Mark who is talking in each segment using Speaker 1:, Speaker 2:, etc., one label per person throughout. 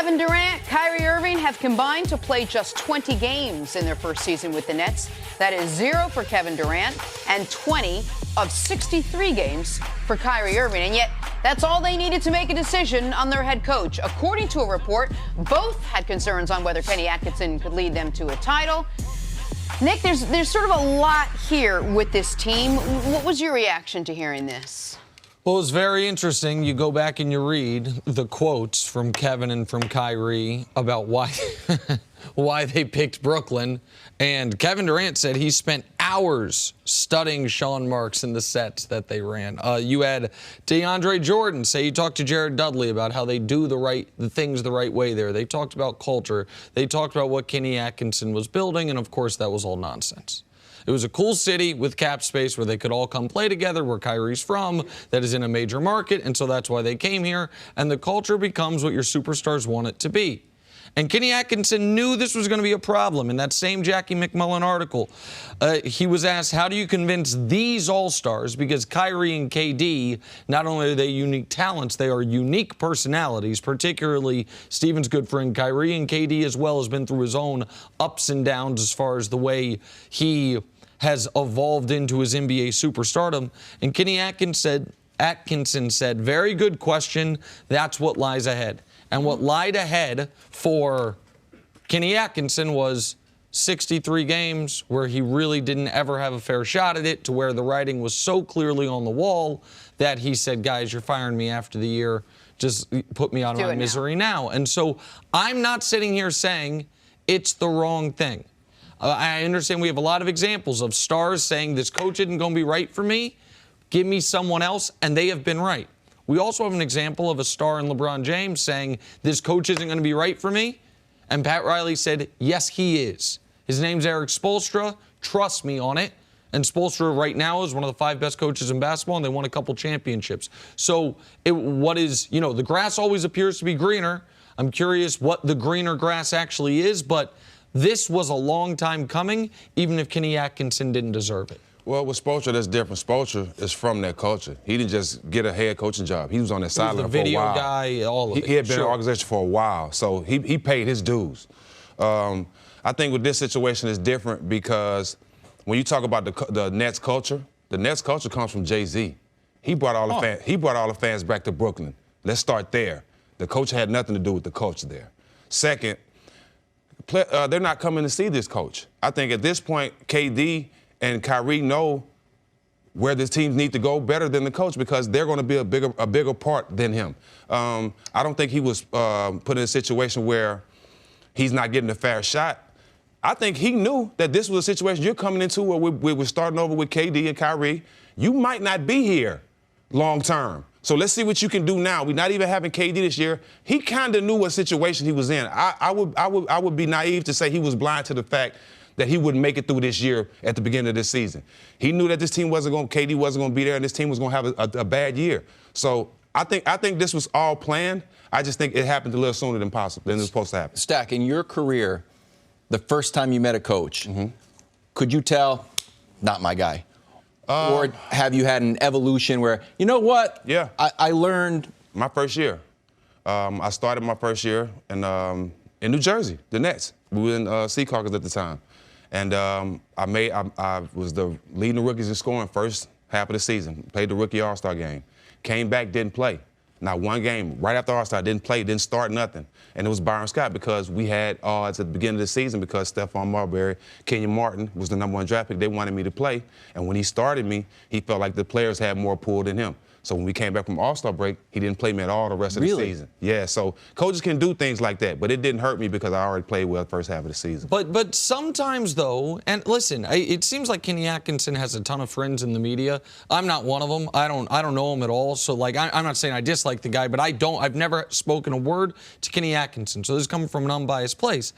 Speaker 1: Kevin Durant, Kyrie Irving have combined to play just 20 games in their first season with the Nets. That is 0 for Kevin Durant and 20 of 63 games for Kyrie Irving. And yet, that's all they needed to make a decision on their head coach. According to a report, both had concerns on whether Kenny Atkinson could lead them to a title. Nick, there's sort of a lot here with this team. What was your reaction to hearing this?
Speaker 2: Well, it was very interesting. You go back and you read the quotes from Kevin and from Kyrie about why why they picked Brooklyn. And Kevin Durant said he spent hours studying Sean Marks and the sets that they ran. You had DeAndre Jordan say he talked to Jared Dudley about how they do the things the right way there. They talked about culture. They talked about what Kenny Atkinson was building, and of course that was all nonsense. It was a cool city with cap space where they could all come play together, where Kyrie's from, that is in a major market, and so that's why they came here. And the culture becomes what your superstars want it to be. And Kenny Atkinson knew this was going to be a problem. In that same Jackie McMullen article, he was asked, how do you convince these all-stars? Because Kyrie and KD, not only are they unique talents, they are unique personalities, particularly Steven's good friend Kyrie, and KD as well has been through his own ups and downs as far as the way he has evolved into his NBA superstardom. And Kenny Atkinson said, very good question, that's what lies ahead. And what lied ahead for Kenny Atkinson was 63 games where he really didn't ever have a fair shot at it, to where the writing was so clearly on the wall that he said, guys, you're firing me after the year. Just put me out of my misery now. And so I'm not sitting here saying it's the wrong thing. I understand we have a lot of examples of stars saying this coach isn't going to be right for me. Give me someone else, and they have been right. We also have an example of a star in LeBron James saying this coach isn't going to be right for me, and Pat Riley said, yes, he is. His name's Eric Spoelstra. Trust me on it. And Spoelstra right now is one of the 5 best coaches in basketball, and they won a couple championships. So the grass always appears to be greener. I'm curious what the greener grass actually is, but this was a long time coming, even if Kenny Atkinson didn't deserve it.
Speaker 3: Well, with Spoelstra, that's different. Spoelstra is from that culture. He didn't just get a head coaching job. He was on that sideline for a while.
Speaker 2: Video guy, all of it.
Speaker 3: He had been in the organization for a while, so he paid his dues. I think with this situation it's different because when you talk about the Nets culture comes from Jay-Z. He brought all the fans back to Brooklyn. Let's start there. The coach had nothing to do with the culture there. Second, they're not coming to see this coach. I think at this point, KD and Kyrie know where this team needs to go better than the coach, because they're going to be a bigger part than him. I don't think he was put in a situation where he's not getting a fair shot. I think he knew that this was a situation you're coming into where we were starting over with KD and Kyrie. You might not be here long term. So let's see what you can do now. We're not even having KD this year. He kind of knew what situation he was in. I would be naive to say he was blind to the fact that he wouldn't make it through this year at the beginning of this season. He knew that this team KD wasn't going to be there, and this team was going to have a bad year. So I think this was all planned. I just think it happened a little sooner than possible, than it was supposed to happen.
Speaker 4: Stack, in your career, the first time you met a coach, could you tell, not my guy? Or have you had an evolution where, you know what?
Speaker 3: Yeah.
Speaker 4: I learned.
Speaker 3: My first year. I started my first year in New Jersey, the Nets. We were in Secaucus at the time. And I was leading the rookies in scoring first half of the season. Played the rookie All-Star game. Came back, didn't play. Not one game. Right after All-Star, didn't play, didn't start nothing. And it was Byron Scott, because we had odds at the beginning of the season because Stephon Marbury, Kenyon Martin was the #1 draft pick. They wanted me to play. And when he started me, he felt like the players had more pull than him. So when we came back from All-Star break, he didn't play me at all the rest of the season. Yeah, so coaches can do things like that, but it didn't hurt me because I already played well the first half of the season.
Speaker 2: But sometimes, though, and listen, it seems like Kenny Atkinson has a ton of friends in the media. I'm not one of them. I don't know him at all. So, like, I'm not saying I dislike the guy, but I've never spoken a word to Kenny Atkinson. So this is coming from an unbiased place.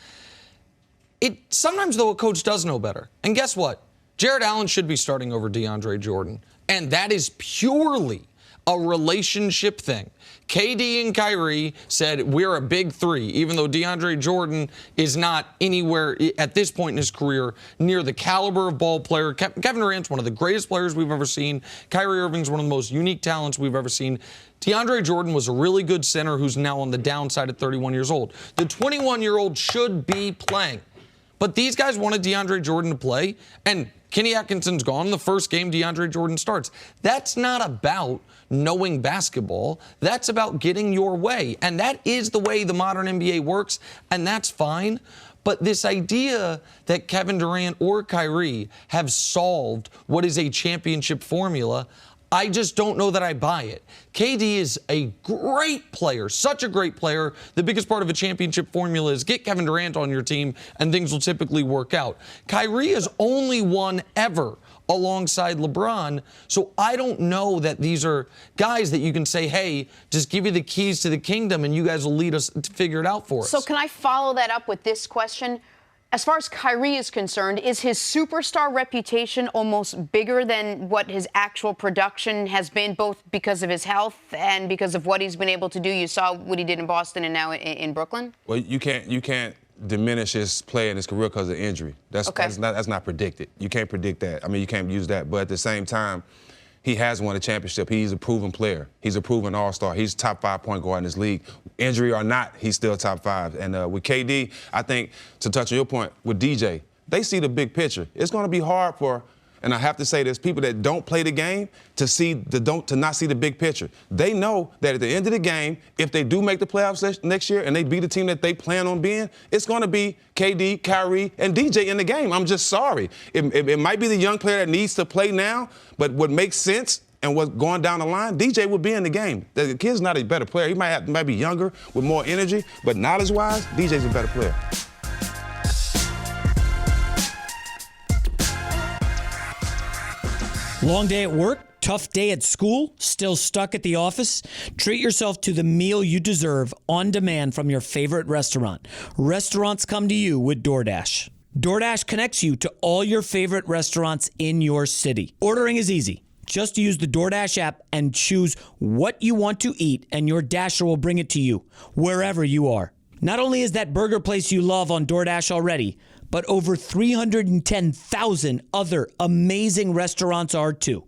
Speaker 2: Sometimes, though, a coach does know better. And guess what? Jared Allen should be starting over DeAndre Jordan. And that is purely a relationship thing. KD and Kyrie said, we're a big three, even though DeAndre Jordan is not anywhere at this point in his career near the caliber of ball player. Kevin Durant's one of the greatest players we've ever seen. Kyrie Irving's one of the most unique talents we've ever seen. DeAndre Jordan was a really good center who's now on the downside at 31 years old. The 21-year-old should be playing. But these guys wanted DeAndre Jordan to play, and Kenny Atkinson's gone. The first game DeAndre Jordan starts. That's not about knowing basketball. That's about getting your way. And that is the way the modern NBA works, and that's fine. But this idea that Kevin Durant or Kyrie have solved what is a championship formula, I just don't know that I buy it. KD is a great player, such a great player. The biggest part of a championship formula is get Kevin Durant on your team, and things will typically work out. Kyrie has only won ever alongside LeBron, so I don't know that these are guys that you can say, hey, just give you the keys to the kingdom, and you guys will lead us to figure it out for us.
Speaker 1: So can I follow that up with this question? As far as Kyrie is concerned, is his superstar reputation almost bigger than what his actual production has been, both because of his health and because of what he's been able to do? You saw what he did in Boston and now in Brooklyn?
Speaker 3: Well, you can't diminish his play in his career because of injury. That's not predicted. You can't predict that. I mean, you can't use that. But at the same time, he has won a championship. He's a proven player. He's a proven all-star. He's top 5 point guard in this league. Injury or not, he's still top 5. And with KD, I think, to touch on your point, with DJ, they see the big picture. It's going to be hard for, and I have to say this, people that don't play the game to not see the big picture. They know that at the end of the game, if they do make the playoffs next year and they beat the team that they plan on being, it's going to be KD, Kyrie, and DJ in the game. I'm just sorry. It might be the young player that needs to play now, but what makes sense and what's going down the line, DJ will be in the game. The kid's not a better player. He might be younger with more energy, but knowledge-wise, DJ's a better player.
Speaker 5: Long day at work, tough day at school, still stuck at the office? Treat yourself to the meal you deserve on demand from your favorite restaurant. Restaurants come to you with DoorDash. DoorDash connects you to all your favorite restaurants in your city. Ordering is easy. Just use the DoorDash app and choose what you want to eat, and your Dasher will bring it to you wherever you are. Not only is that burger place you love on DoorDash already, but over 310,000 other amazing restaurants are too.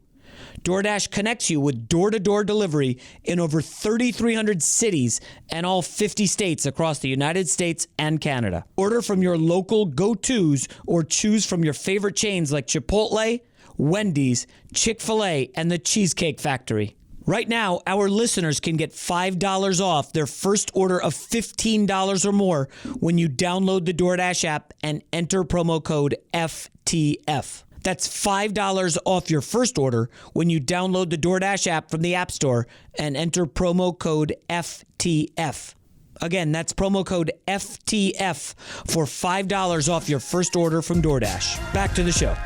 Speaker 5: DoorDash connects you with door-to-door delivery in over 3,300 cities and all 50 states across the United States and Canada. Order from your local go-tos or choose from your favorite chains like Chipotle, Wendy's, Chick-fil-A, and the Cheesecake Factory. Right now, our listeners can get $5 off their first order of $15 or more when you download the DoorDash app and enter promo code FTF. That's $5 off your first order when you download the DoorDash app from the App Store and enter promo code FTF. Again, that's promo code FTF for $5 off your first order from DoorDash. Back to the show.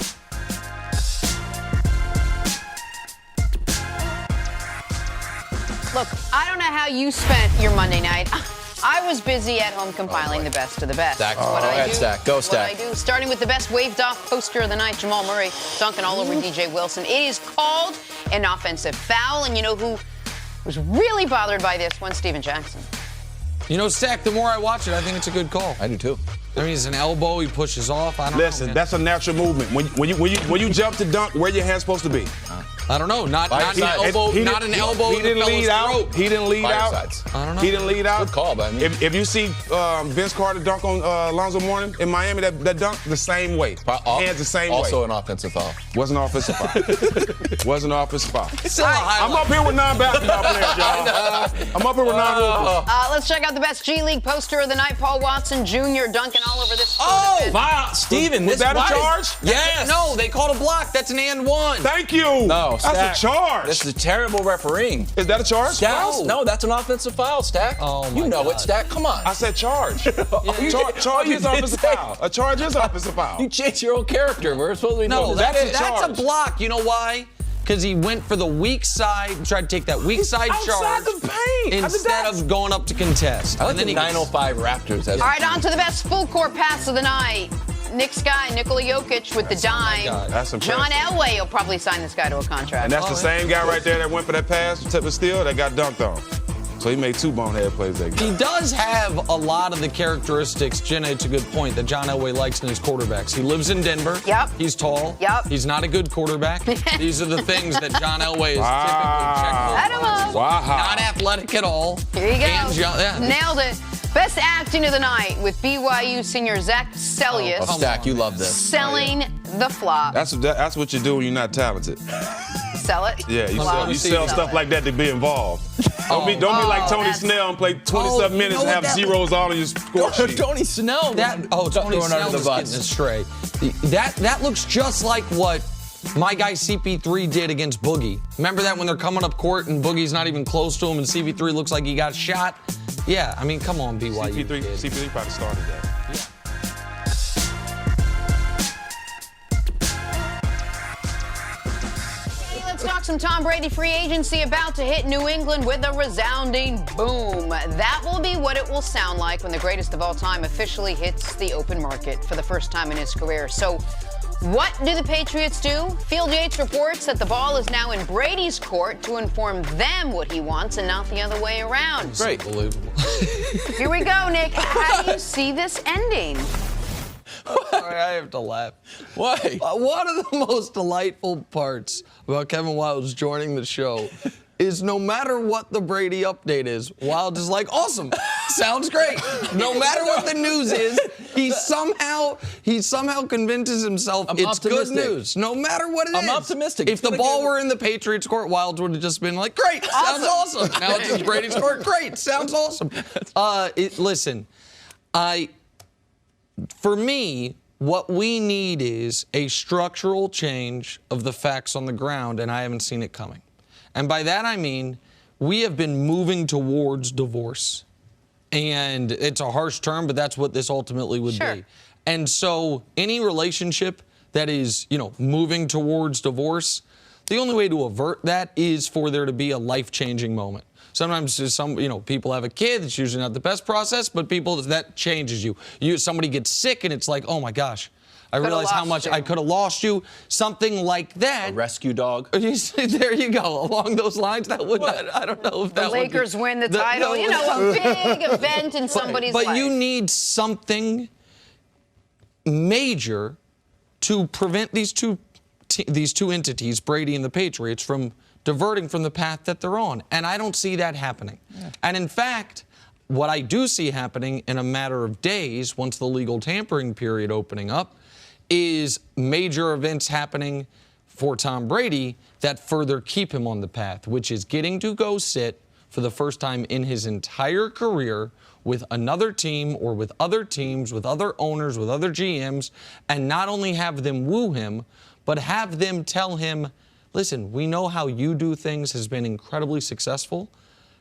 Speaker 1: Look, I don't know how you spent your Monday night. I was busy at home compiling the best of the best.
Speaker 4: Stack.
Speaker 1: What I do.
Speaker 4: Stack. Go, Stack.
Speaker 1: What I do, starting with the best waved off poster of the night, Jamal Murray dunking all over DJ Wilson. It is called an offensive foul, and you know who was really bothered by this one? Steven Jackson.
Speaker 2: You know, Stack, the more I watch it, I think it's a good call.
Speaker 4: I do too.
Speaker 2: I mean, it's an elbow, he pushes off. I don't know.
Speaker 3: Listen, that's a natural movement. When you jump to dunk, where your hand's supposed to be?
Speaker 2: I don't know. Not an elbow. Not an elbow.
Speaker 3: He didn't lead out. He didn't lead out.
Speaker 2: I don't know.
Speaker 3: He didn't lead out.
Speaker 4: Good call, but I mean,
Speaker 3: if you see Vince Carter dunk on Alonzo Mourning in Miami, that dunk the same way. Hands the same way.
Speaker 4: Also an offensive foul.
Speaker 3: Wasn't an offensive foul. Wasn't an offensive foul.
Speaker 2: I'm
Speaker 3: up here with non-basketball players, y'all. I'm up here with non-hoopers.
Speaker 1: Let's check out the best G League poster of the night. Paul Watson Jr. dunking all over this.
Speaker 4: Wow, Steven,
Speaker 3: was that a charge?
Speaker 4: Yes.
Speaker 2: No, they called a block. That's an and one.
Speaker 3: Thank you.
Speaker 4: No,
Speaker 3: that's a charge.
Speaker 4: This is terrible refereeing.
Speaker 3: Is that a charge?
Speaker 4: Stack? No, that's an offensive foul, Stack.
Speaker 2: Oh, my
Speaker 4: You know
Speaker 2: God.
Speaker 4: it, Stack. Come on.
Speaker 3: I said charge. Charge is offensive foul. A charge is offensive foul.
Speaker 4: You changed your own character. We're supposed to be
Speaker 2: No,
Speaker 4: doing
Speaker 2: that's
Speaker 3: charge.
Speaker 2: a block. You know why? Because he went for the weak side, tried to take that weak side
Speaker 3: outside
Speaker 2: charge
Speaker 3: the paint.
Speaker 2: instead of going up to contest.
Speaker 4: I like
Speaker 2: And then
Speaker 4: the
Speaker 2: he gets-
Speaker 4: 905 Raptors.
Speaker 1: All right, on to the best full court pass of the night. Knicks guy, Nikola Jokic with the dime.
Speaker 3: That's impressive.
Speaker 1: John Elway will probably sign this guy to a contract.
Speaker 3: And that's the same guy right there that went for that pass, took the steal, that got dunked on. So he made 2 bonehead plays that game.
Speaker 2: He does have a lot of the characteristics, Jenna, it's a good point, that John Elway likes in his quarterbacks. He lives in Denver.
Speaker 1: Yep.
Speaker 2: He's tall.
Speaker 1: Yep.
Speaker 2: He's not a good quarterback. These are the things that John Elway is typically checked.
Speaker 1: Set him up.
Speaker 3: Wow.
Speaker 2: Not athletic at all.
Speaker 1: Here you go.
Speaker 2: And
Speaker 1: Nailed it. Best acting of the night with BYU senior Zach Sellius
Speaker 4: Oh, Stack, you love this.
Speaker 1: selling the flop.
Speaker 3: That's what you do when you're not talented.
Speaker 1: Sell it.
Speaker 3: Yeah, you
Speaker 1: Flop.
Speaker 3: sell stuff like that to be involved. Don't be like Tony
Speaker 1: that's-
Speaker 3: Snell and play 27 minutes and
Speaker 2: what
Speaker 3: have
Speaker 2: that-
Speaker 3: zeros all on your score sheet.
Speaker 4: Tony Snell.
Speaker 2: Tony
Speaker 4: Snell
Speaker 2: Snell was getting astray. That looks just like what my guy CP3 did against Boogie. Remember that when they're coming up court and Boogie's not even close to him and CP3 looks like he got shot? Yeah, I mean, come on, BYU.
Speaker 3: CP3 probably started that.
Speaker 1: Let's talk some Tom Brady free agency about to hit New England with a resounding boom. That will be what it will sound like when the greatest of all time officially hits the open market for the first time in his career. So what do the Patriots do? Field Yates reports that the ball is now in Brady's court to inform them what he wants and not the other way around.
Speaker 4: Great.
Speaker 2: Unbelievable.
Speaker 1: Here we go, Nick. How do you see this ending?
Speaker 2: Sorry, I have to laugh.
Speaker 4: Why?
Speaker 2: One of the most delightful parts about Kevin Wildes joining the show is no matter what the Brady update is, Wildes is like, awesome, sounds great. No matter what the news is, he somehow convinces himself it's
Speaker 4: optimistic.
Speaker 2: good news. No matter what it is.
Speaker 4: I'm optimistic.
Speaker 2: If
Speaker 4: It's
Speaker 2: the
Speaker 4: gonna
Speaker 2: ball
Speaker 4: get-
Speaker 2: were in the Patriots' court, Wildes would have just been like, great, sounds awesome. Now it's in Brady's court, great, sounds awesome. Listen, for me, what we need is a structural change of the facts on the ground, and I haven't seen it coming. And by that I mean we have been moving towards divorce. And it's a harsh term, but that's what this ultimately would
Speaker 1: Sure.
Speaker 2: be. And so any relationship that is, moving towards divorce, the only way to avert that is for there to be a life-changing moment. Sometimes people have a kid, it's usually not the best process, but that changes you. Somebody gets sick and it's like, oh my gosh, I realize how much I could have lost you. Something like that.
Speaker 4: A rescue dog.
Speaker 2: There you go. Along those lines, that would not, I don't know if that
Speaker 1: The
Speaker 2: would
Speaker 1: Lakers
Speaker 2: be,
Speaker 1: win the title. A big event in somebody's life.
Speaker 2: But you need something major to prevent these two entities, Brady and the Patriots, from diverting from the path that they're on. And I don't see that happening. Yeah. And in fact, what I do see happening in a matter of days, once the legal tampering period opening up, is major events happening for Tom Brady that further keep him on the path, which is getting to go sit for the first time in his entire career with another team or with other teams, with other owners, with other GMs, and not only have them woo him, but have them tell him, listen, we know how you do things has been incredibly successful.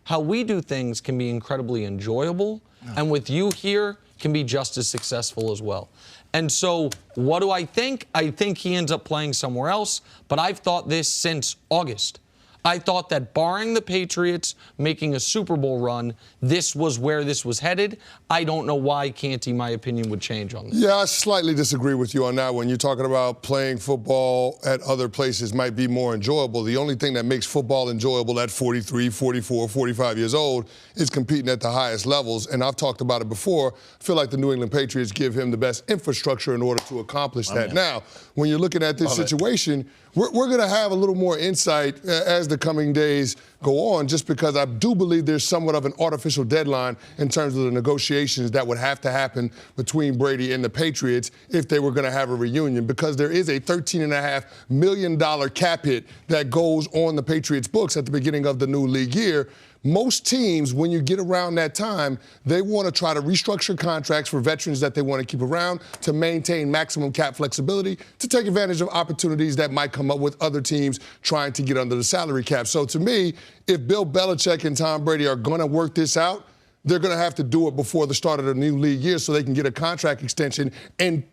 Speaker 2: How we do things can be incredibly enjoyable, and with you here can be just as successful as well. And so what do I think? I think he ends up playing somewhere else, but I've thought this since August. I thought that barring the Patriots making a Super Bowl run, this was where this was headed. I don't know why Canty, my opinion, would change on this.
Speaker 6: Yeah, I slightly disagree with you on that one. You're talking about playing football at other places might be more enjoyable. The only thing that makes football enjoyable at 43, 44, 45 years old is competing at the highest levels. And I've talked about it before. I feel like the New England Patriots give him the best infrastructure in order to accomplish that. Now, when you're looking at this situation, we're going to have a little more insight as the coming days go on, just because I do believe there's somewhat of an artificial deadline in terms of the negotiations that would have to happen between Brady and the Patriots if they were going to have a reunion, because there is a $13.5 million cap hit that goes on the Patriots' books at the beginning of the new league year. Most teams, when you get around that time, they want to try to restructure contracts for veterans that they want to keep around to maintain maximum cap flexibility, to take advantage of opportunities that might come up with other teams trying to get under the salary cap. So to me, if Bill Belichick and Tom Brady are going to work this out, they're going to have to do it before the start of the new league year so they can get a contract extension and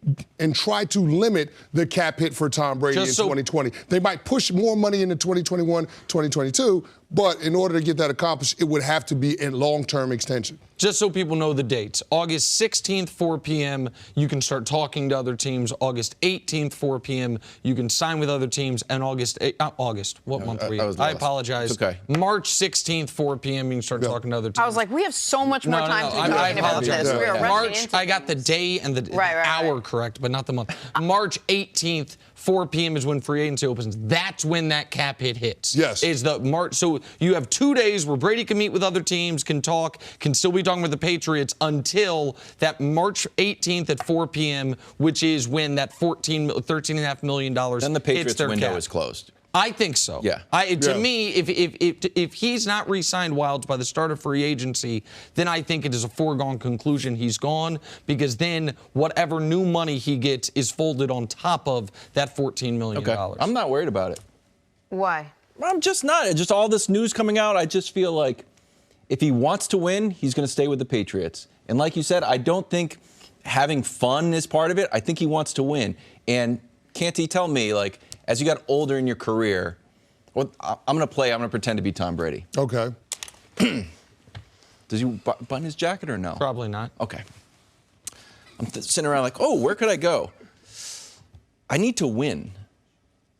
Speaker 6: try to limit the cap hit for Tom Brady in 2020. They might push more money into 2021, 2022, but in order to get that accomplished, it would have to be a long-term extension.
Speaker 2: Just so people know the dates, August 16th, 4 p.m., you can start talking to other teams. August 18th, 4 p.m., you can sign with other teams. And what month were we in? I apologize.
Speaker 4: It's okay.
Speaker 2: March 16th, 4 p.m., you can start talking to other teams.
Speaker 1: I was like, we have so much more time to be talking about this.
Speaker 6: Yeah.
Speaker 1: We are rushing
Speaker 2: March,
Speaker 1: into
Speaker 2: I got the day and the hour correct, but not the month. March 18th, 4 p.m. is when free agency opens. That's when that cap hit hits.
Speaker 6: Yes.
Speaker 2: Is the March. So you have 2 days where Brady can meet with other teams, can talk, can still be talking with the Patriots until that March 18th at 4 p.m., which is when that $13.5 million
Speaker 4: Then the
Speaker 2: hits
Speaker 4: Patriots
Speaker 2: their
Speaker 4: window
Speaker 2: cap.
Speaker 4: is closed.
Speaker 2: I think so.
Speaker 4: Yeah.
Speaker 2: To me, if he's not re-signed Wildes by the start of free agency, then I think it is a foregone conclusion he's gone, because then whatever new money he gets is folded on top of that $14 million.
Speaker 4: Okay. I'm not worried about it.
Speaker 1: Why?
Speaker 4: I'm just not. Just all this news coming out, I just feel like if he wants to win, he's going to stay with the Patriots. And like you said, I don't think having fun is part of it. I think he wants to win. And can't he tell me, like, as you got older in your career, well, I'm going to pretend to be Tom Brady.
Speaker 6: Okay.
Speaker 4: Does he button his jacket or no?
Speaker 2: Probably not.
Speaker 4: Okay. I'm sitting around like, oh, where could I go? I need to win.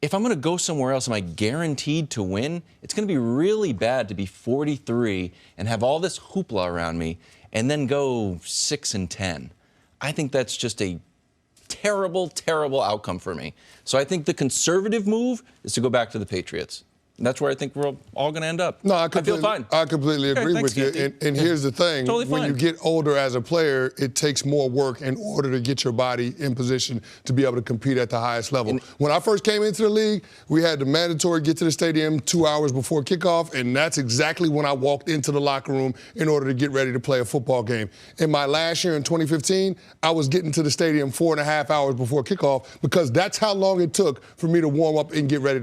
Speaker 4: If I'm going to go somewhere else, am I guaranteed to win? It's going to be really bad to be 43 and have all this hoopla around me and then go 6-10. I think that's just a terrible, terrible outcome for me. So I think the conservative move is to go back to the Patriots. And that's where I think we're all going to end up.
Speaker 6: No, I
Speaker 4: feel fine.
Speaker 6: I completely agree with you. And here's the thing.
Speaker 4: Totally
Speaker 6: when
Speaker 4: fine.
Speaker 6: you get older as a player, it takes more work in order to get your body in position to be able to compete at the highest level. When I first came into the league, we had the mandatory get to the stadium 2 hours before kickoff, and that's exactly when I walked into the locker room in order to get ready to play a football game. In my last year in 2015, I was getting to the stadium 4.5 hours before kickoff because that's how long it took for me to warm up and get ready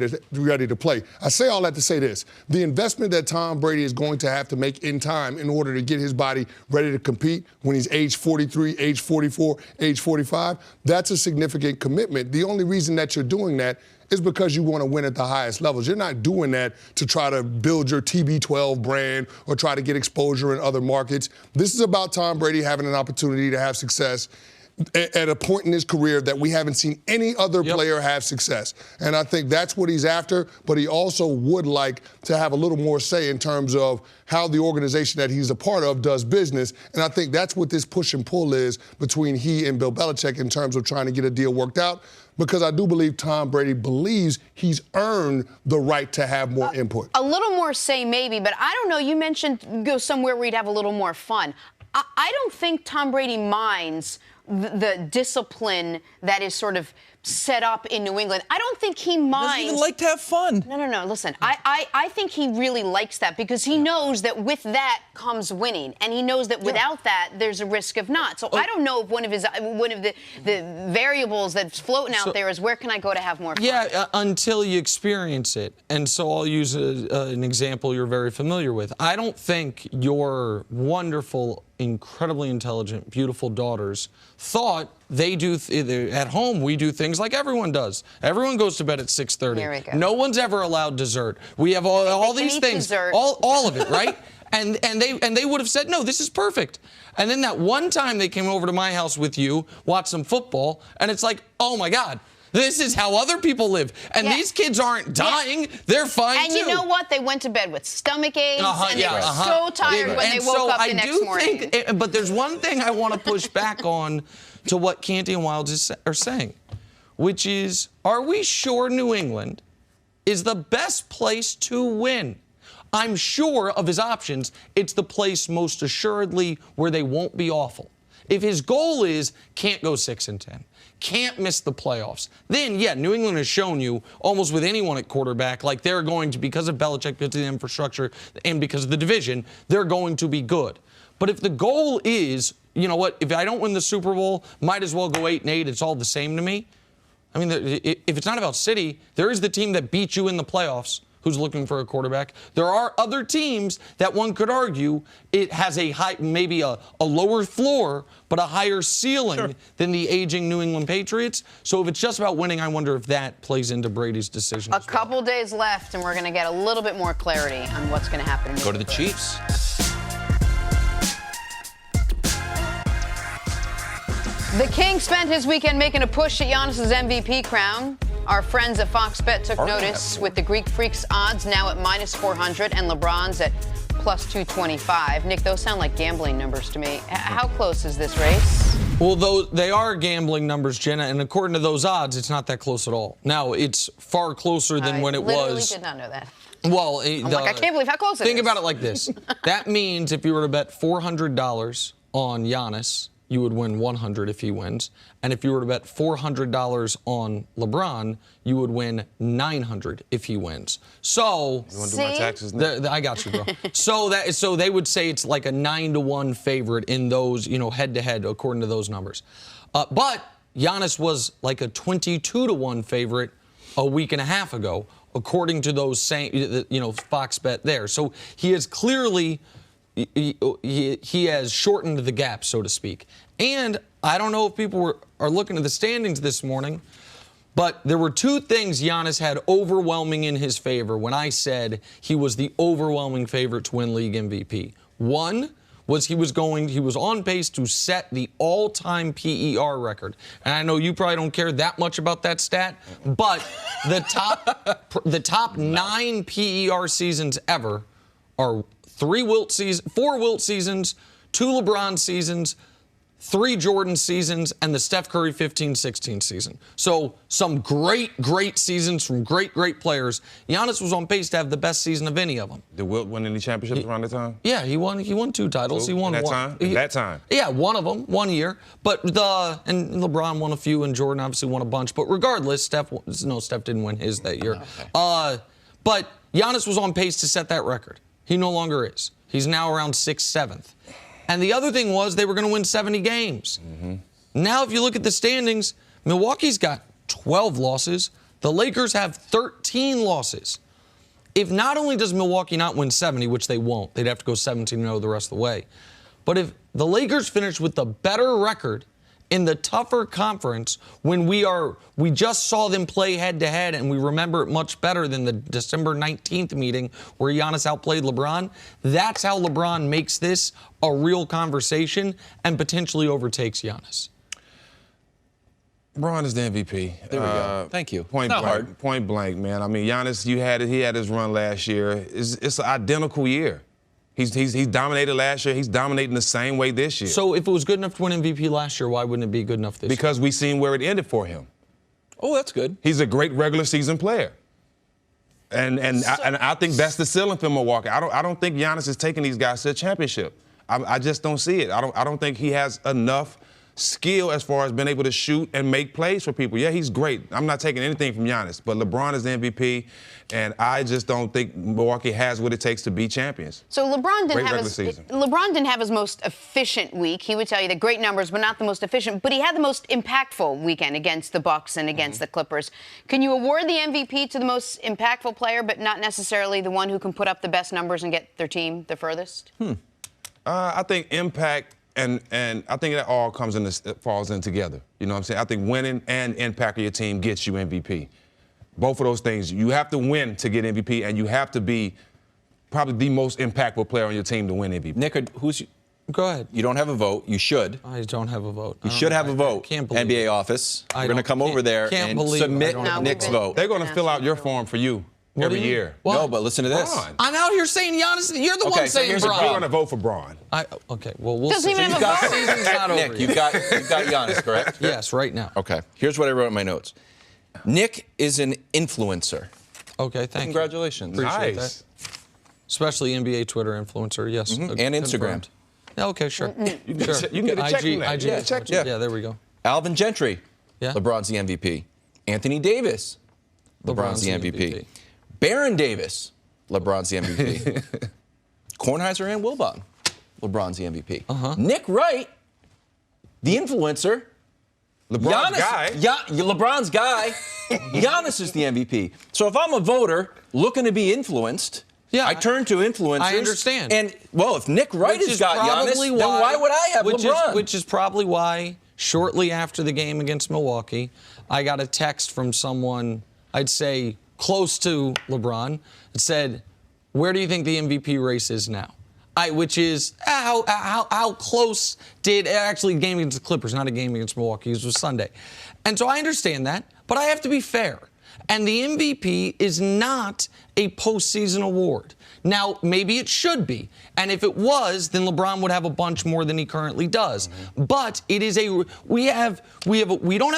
Speaker 6: to play. I say all that to say this. The investment that Tom Brady is going to have to make in time in order to get his body ready to compete when he's age 43, age 44, age 45, that's a significant commitment. The only reason that you're doing that is because you want to win at the highest levels. You're not doing that to try to build your TB12 brand or try to get exposure in other markets. This is about Tom Brady having an opportunity to have success at a point in his career that we haven't seen any other player have success. And I think that's what he's after, but he also would like to have a little more say in terms of how the organization that he's a part of does business. And I think that's what this push and pull is between he and Bill Belichick in terms of trying to get a deal worked out, because I do believe Tom Brady believes he's earned the right to have more input.
Speaker 1: A little more say maybe, but I don't know. You mentioned go somewhere where he'd have a little more fun. I don't think Tom Brady minds the discipline that is sort of set up in New England. I don't think he minds.
Speaker 4: Doesn't even like to have fun.
Speaker 1: No. Listen, I think he really likes that because he knows that with that comes winning, and he knows that without that there's a risk of not. So I don't know if one of the variables that's floating out there is where can I go to have more fun?
Speaker 2: Yeah, until you experience it. And so I'll use an example you're very familiar with. I don't think your wonderful, incredibly intelligent, beautiful daughters thought they do at home. We do things like everyone does. Everyone goes to bed at 6:30.
Speaker 1: Here we go.
Speaker 2: No one's ever allowed dessert. We have all
Speaker 1: They
Speaker 2: these
Speaker 1: eat
Speaker 2: things,
Speaker 1: dessert.
Speaker 2: all of it, right? And they would have said, no, this is perfect. And then that one time they came over to my house with you, watched some football, and it's like, oh my God. This is how other people live. And these kids aren't dying. They're fine,
Speaker 1: and
Speaker 2: too.
Speaker 1: you know what? They went to bed with stomach aches, and they were so tired when they woke up the next morning.
Speaker 2: But there's one thing I want to push back on to what Canty and Wildes are saying, which is, are we sure New England is the best place to win? I'm sure of his options, it's the place most assuredly where they won't be awful. If his goal is can't go 6-10, can't miss the playoffs, then, yeah, New England has shown you almost with anyone at quarterback, like they're going to, because of Belichick, because of the infrastructure, and because of the division, they're going to be good. But if the goal is, you know what, if I don't win the Super Bowl, might as well go 8-8, it's all the same to me. I mean, if it's not about City, there is the team that beat you in the playoffs who's looking for a quarterback. There are other teams that one could argue it has a high, maybe a lower floor, but a higher ceiling than the aging New England Patriots. So if it's just about winning, I wonder if that plays into Brady's decision.
Speaker 1: A couple days left, and we're going to get a little bit more clarity on what's going to happen.
Speaker 4: Go to the Chiefs.
Speaker 1: The King spent his weekend making a push at Giannis's MVP crown. Our friends at Fox Bet took notice with the Greek Freaks odds now at -400 and LeBron's at +225. Nick, those sound like gambling numbers to me. How close is this race?
Speaker 2: Well, though they are gambling numbers, Jenna, and according to those odds, it's not that close at all. Now, it's far closer than when it was.
Speaker 1: I literally did not know that.
Speaker 2: Well,
Speaker 1: I can't believe how close it is.
Speaker 2: Think about it like this. That means if you were to bet $400 on Giannis, you would win 100 if he wins. And if you were to bet $400 on LeBron, you would win 900 if he wins. So
Speaker 3: You want to do my taxes now?
Speaker 2: I got you, bro. So they would say it's like a 9-1 favorite in those, head-to-head according to those numbers. But Giannis was like a 22-1 favorite a week and a half ago, according to those same, Fox Bet there. So he is clearly. He has shortened the gap, so to speak. And I don't know if people are looking at the standings this morning, but there were two things Giannis had overwhelming in his favor when I said he was the overwhelming favorite to win league MVP. One was he was on pace to set the all-time PER record. And I know you probably don't care that much about that stat, but the top 9 PER seasons ever are 4 Wilt seasons, 2 LeBron seasons, 3 Jordan seasons, and the Steph Curry 15-16 season. So some great seasons from great players. Giannis was on pace to have the best season of any of them.
Speaker 3: Did Wilt win any championships around that time?
Speaker 2: Yeah, he won 2 titles. He won one.
Speaker 3: That time?
Speaker 2: Yeah, one of them, 1 year. But and LeBron won a few, and Jordan obviously won a bunch. But regardless, Steph didn't win his that year. Okay. But Giannis was on pace to set that record. He no longer is. He's now around 6th, 7th. And the other thing was they were going to win 70 games. Mm-hmm. Now, if you look at the standings, Milwaukee's got 12 losses. The Lakers have 13 losses. If not only does Milwaukee not win 70, which they won't, they'd have to go 17-0 the rest of the way. But if the Lakers finish with the better record in the tougher conference, when we just saw them play head-to-head, and we remember it much better than the December 19th meeting where Giannis outplayed LeBron, that's how LeBron makes this a real conversation and potentially overtakes Giannis.
Speaker 3: LeBron is the MVP.
Speaker 4: There we go. Thank you.
Speaker 3: Point blank, man. I mean, Giannis, he had his run last year. It's an identical year. He's dominated last year. He's dominating the same way this year.
Speaker 2: So if it was good enough to win MVP last year, why wouldn't it be good enough this year?
Speaker 3: Because we've seen where it ended for him.
Speaker 4: Oh, that's good.
Speaker 3: He's a great regular season player. And I think that's the ceiling for Milwaukee. I don't think Giannis is taking these guys to a championship. I just don't see it. I don't think he has enough skill as far as being able to shoot and make plays for people. Yeah, he's great. I'm not taking anything from Giannis, but LeBron is the MVP, and I just don't think Milwaukee has what it takes to be champions.
Speaker 1: So LeBron didn't have his most efficient week. He would tell you the great numbers, but not the most efficient. But he had the most impactful weekend against the Bucks and against the Clippers. Can you award the MVP to the most impactful player, but not necessarily the one who can put up the best numbers and get their team the furthest?
Speaker 3: I think impact. And I think that all falls in together. You know what I'm saying? I think winning and impact of your team gets you MVP. Both of those things. You have to win to get MVP, and you have to be probably the most impactful player on your team to win MVP.
Speaker 4: Nick,
Speaker 2: Go ahead.
Speaker 4: You don't have a vote. You should.
Speaker 2: I don't have a vote.
Speaker 4: You should have a vote.
Speaker 2: Can't believe
Speaker 4: NBA office. We're going to come over there and submit Nick's vote.
Speaker 3: They're going to fill out your form for you every year.
Speaker 4: No, but listen to this.
Speaker 3: Braun.
Speaker 2: I'm out here saying Giannis. You're the one saying Braun.
Speaker 3: You're going to vote for Braun.
Speaker 2: Okay, well, we'll
Speaker 1: Doesn't
Speaker 2: see.
Speaker 1: even have a vote.
Speaker 2: Season's not over
Speaker 4: Nick,
Speaker 2: yet.
Speaker 4: you've got Giannis, correct?
Speaker 2: Yes, right now.
Speaker 4: Okay. Here's what I wrote in my notes. Nick is an influencer.
Speaker 2: Okay, thank you.
Speaker 4: Congratulations.
Speaker 2: Appreciate
Speaker 3: Nice.
Speaker 2: that. Especially NBA Twitter influencer, yes.
Speaker 4: And Instagram.
Speaker 2: Confirmed. Yeah, okay, sure.
Speaker 3: You can get a check from that.
Speaker 2: IG
Speaker 3: Yeah, check.
Speaker 2: influencer. Yeah, there we go.
Speaker 4: Alvin Gentry.
Speaker 2: Yeah.
Speaker 4: LeBron's the MVP. Anthony Davis. LeBron's the MVP. Baron Davis. LeBron's the MVP. Kornheiser and Wilbon. LeBron's the MVP. Nick Wright, the influencer.
Speaker 3: LeBron's guy.
Speaker 4: LeBron's guy. Giannis is the MVP. So if I'm a voter looking to be influenced, I turn to influencers.
Speaker 2: I understand.
Speaker 4: And, well, if Nick Wright has got Giannis, then why would I have LeBron?
Speaker 2: Which is probably why, shortly after the game against Milwaukee, I got a text from someone, I'd say close to LeBron, that said, where do you think the MVP race is now? Which is how close did actually a game against the Clippers, not a game against Milwaukee. It was Sunday. And so I understand that, but I have to be fair. And the MVP is not a postseason award. Now, maybe it should be. And if it was, then LeBron would have a bunch more than he currently does. But it is we don't have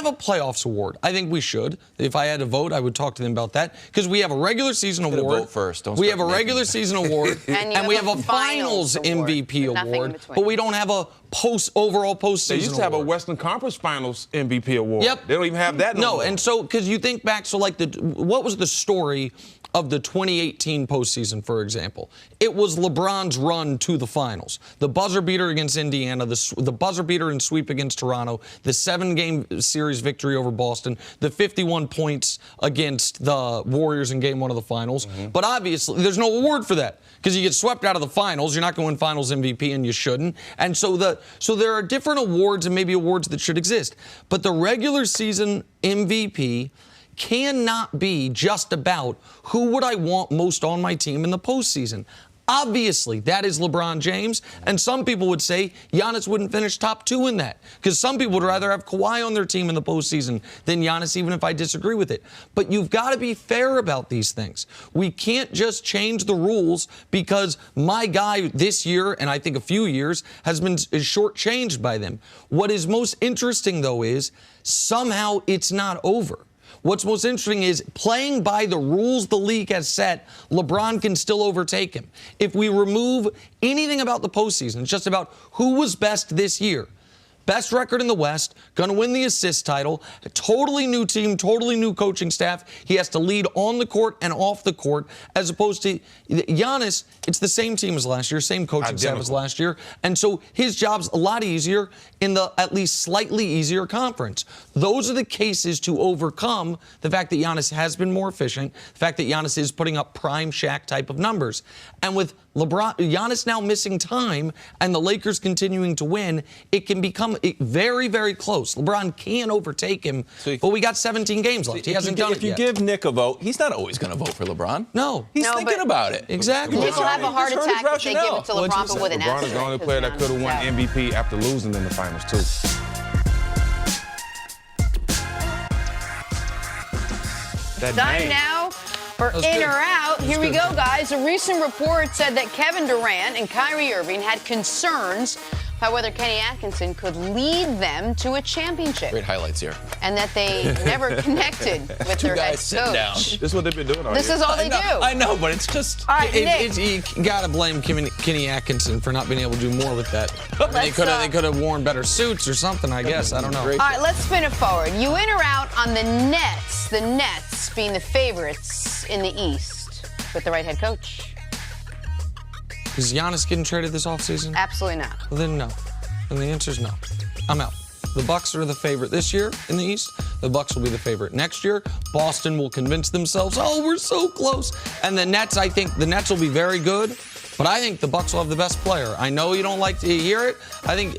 Speaker 2: a playoffs award. I think we should. If I had to vote, I would talk to them about that. Because we have a regular season award.
Speaker 4: Vote first.
Speaker 2: We have a regular season award.
Speaker 1: and
Speaker 2: we have a finals MVP award. But we don't have a overall postseason
Speaker 3: They used to have a Western Conference Finals MVP award.
Speaker 2: Yep.
Speaker 3: They don't even have that no more.
Speaker 2: And so, because you think back, so like what was the story of the 2018 postseason, for example? It was LeBron's run to the finals. The buzzer beater against Indiana, the buzzer beater and sweep against Toronto, the 7-game series victory over Boston, the 51 points against the Warriors in Game 1 of the finals. But obviously, there's no award for that because you get swept out of the finals. You're not going to win finals MVP, and you shouldn't. And so there are different awards and maybe awards that should exist. But the regular season MVP cannot be just about who would I want most on my team in the postseason. Obviously, that is LeBron James, and some people would say Giannis wouldn't finish top 2 in that, because some people would rather have Kawhi on their team in the postseason than Giannis, even if I disagree with it. But you've got to be fair about these things. We can't just change the rules because my guy this year, and I think a few years, is shortchanged by them. What is most interesting, though, is somehow it's not over. What's most interesting is playing by the rules the league has set, LeBron can still overtake him. If we remove anything about the postseason, it's just about who was best this year. Best record in the West, going to win the assist title, a totally new team, totally new coaching staff. He has to lead on the court and off the court, as opposed to Giannis, it's the same team as last year, same coaching staff as last year. And so his job's a lot easier in the at least slightly easier conference. Those are the cases to overcome the fact that Giannis has been more efficient, the fact that Giannis is putting up prime Shaq type of numbers. And with Giannis now missing time and the Lakers continuing to win, it can become very, very close. LeBron can overtake him, but we got 17 games left. He hasn't done it yet.
Speaker 4: If you give Nick a vote, he's not always going to vote for LeBron.
Speaker 2: No.
Speaker 4: He's thinking about it.
Speaker 2: Exactly.
Speaker 1: Nick will have a heart attack if they give it to LeBron, but with an
Speaker 3: LeBron is the only player that could have won MVP after losing in the finals, too.
Speaker 1: Time now for In or Out. Here we go, guys. A recent report said that Kevin Durant and Kyrie Irving had concerns about whether Kenny Atkinson could lead them to a championship.
Speaker 4: Great highlights here.
Speaker 1: And that they never connected with their head coach.
Speaker 3: This is what they've been doing all year.
Speaker 1: This is all they do.
Speaker 4: I know, but it's just...
Speaker 1: All right, Nick.
Speaker 2: You got to blame Kenny Atkinson for not being able to do more with that. They could have worn better suits or something, I guess. I don't know.
Speaker 1: All right, let's spin it forward. You in or out on the Nets being the favorites in the East with the right head coach?
Speaker 2: Is Giannis getting traded this offseason?
Speaker 1: Absolutely not.
Speaker 2: Well, then no. And the answer is no. I'm out. The Bucks are the favorite this year in the East. The Bucks will be the favorite next year. Boston will convince themselves, oh, we're so close. And the Nets, I think the Nets will be very good. But I think the Bucks will have the best player. I know you don't like to hear it. I think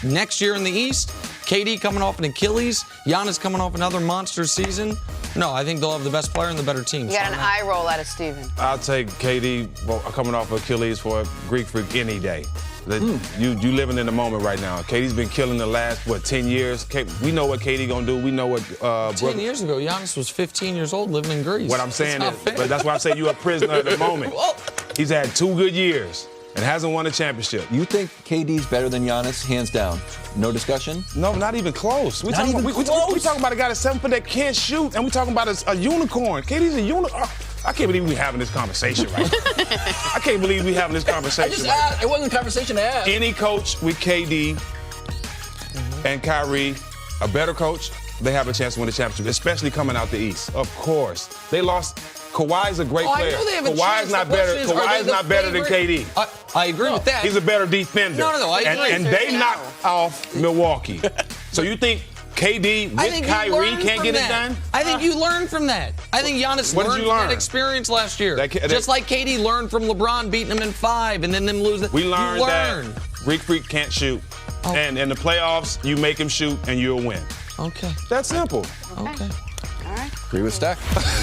Speaker 2: next year in the East, KD coming off an Achilles, Giannis coming off another monster season. No, I think they'll have the best player and the better team.
Speaker 1: You got an eye roll out of Steven.
Speaker 3: I'll take KD coming off Achilles for a Greek freak any day. You living in the moment right now. KD's been killing the last, 10 years? We know what KD gonna do. We know what...
Speaker 2: 10 years ago, Giannis was 15 years old living in Greece.
Speaker 3: What I'm saying is, but that's why I say you're a prisoner at the moment. He's had 2 good years and hasn't won a championship.
Speaker 4: You think KD's better than Giannis, hands down? No discussion?
Speaker 3: No, not even close. We talking about a guy that's 7 foot that can't shoot, and we're talking about a unicorn. KD's a unicorn. I can't believe we're having this conversation right now. I can't believe we're having this conversation
Speaker 4: It wasn't a conversation to have.
Speaker 3: Any coach with KD and Kyrie, a better coach, they have a chance to win the championship, especially coming out the East. Of course. They lost. Kawhi's a great player. Kawhi's not better. Kawhi's not better than KD.
Speaker 2: I agree with that.
Speaker 3: He's a better defender.
Speaker 2: No, I agree.
Speaker 3: And they knocked off Milwaukee. So you think KD
Speaker 2: I
Speaker 3: with
Speaker 2: think you
Speaker 3: Kyrie
Speaker 2: learn
Speaker 3: can't
Speaker 2: from
Speaker 3: get it
Speaker 2: that.
Speaker 3: done?
Speaker 2: I think you learn from that. I think Giannis
Speaker 3: What did
Speaker 2: learned
Speaker 3: you
Speaker 2: from
Speaker 3: learn?
Speaker 2: that experience last year.
Speaker 3: That-
Speaker 2: Just like KD learned from LeBron beating him in 5 and then them losing.
Speaker 3: We learned
Speaker 2: you
Speaker 3: that
Speaker 2: learn.
Speaker 3: Greek Freak can't shoot.
Speaker 2: Oh.
Speaker 3: And in the playoffs, you make him shoot and you'll win.
Speaker 2: Okay.
Speaker 3: That's simple.
Speaker 2: Okay.
Speaker 1: All right.
Speaker 4: Agree with Stack.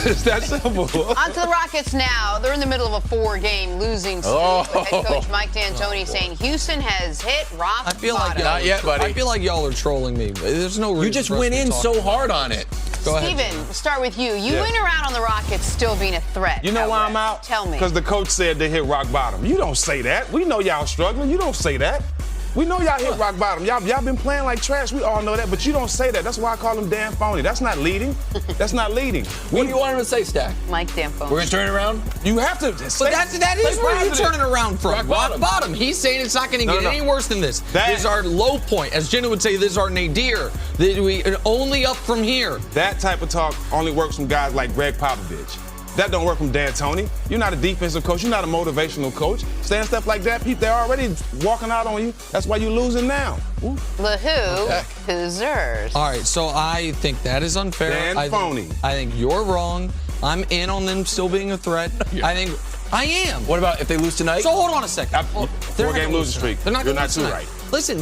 Speaker 3: It's that simple.
Speaker 1: On to the Rockets now. They're in the middle of a 4-game losing streak. With head coach Mike D'Antoni saying Houston has hit rock
Speaker 2: I feel like
Speaker 1: bottom.
Speaker 4: Not yet, buddy.
Speaker 2: I feel like y'all are trolling me. There's no reason.
Speaker 4: You just
Speaker 2: for us
Speaker 4: went
Speaker 2: to
Speaker 4: in
Speaker 2: talk.
Speaker 4: so hard on it.
Speaker 2: Go ahead.
Speaker 1: Steven, we'll start with you. You
Speaker 3: Yeah.
Speaker 1: went around on the Rockets still being a threat.
Speaker 3: You know why
Speaker 1: West.
Speaker 3: I'm out?
Speaker 1: Tell me.
Speaker 3: Because the coach said they hit rock bottom. You don't say that. We know y'all struggling. You don't say that. We know y'all hit rock bottom. Y'all been playing like trash. We all know that, but you don't say that. That's why I call them damn phony. That's not leading. That's not leading.
Speaker 4: What do you want him to say, Stack?
Speaker 1: Mike D'Antoni.
Speaker 4: We're gonna turn it around?
Speaker 3: You have to.
Speaker 2: But that is where you turn it around from.
Speaker 4: Rock bottom.
Speaker 2: He's saying it's not going to
Speaker 3: No,
Speaker 2: get
Speaker 3: no.
Speaker 2: any worse than this.
Speaker 3: That-
Speaker 2: This is our low point. As Jenna would say, this is our nadir. We only up from here.
Speaker 3: That type of talk only works from guys like Greg Popovich. That don't work from D'Antoni. You're not a defensive coach. You're not a motivational coach. Saying stuff like that, they're already walking out on you. That's why you're losing now.
Speaker 1: The who's theirs.
Speaker 2: All right, so I think that is unfair.
Speaker 3: Dan
Speaker 2: I
Speaker 3: phony.
Speaker 2: think you're wrong. I'm in on them still being a threat. I think I am.
Speaker 4: What about if they lose tonight?
Speaker 2: So hold on a second. They're not
Speaker 3: 4-game
Speaker 2: gonna lose
Speaker 3: losing streak.
Speaker 2: tonight. They're not
Speaker 3: You're
Speaker 2: gonna
Speaker 3: not
Speaker 2: lose
Speaker 3: too
Speaker 2: tonight.
Speaker 3: right.
Speaker 2: Listen,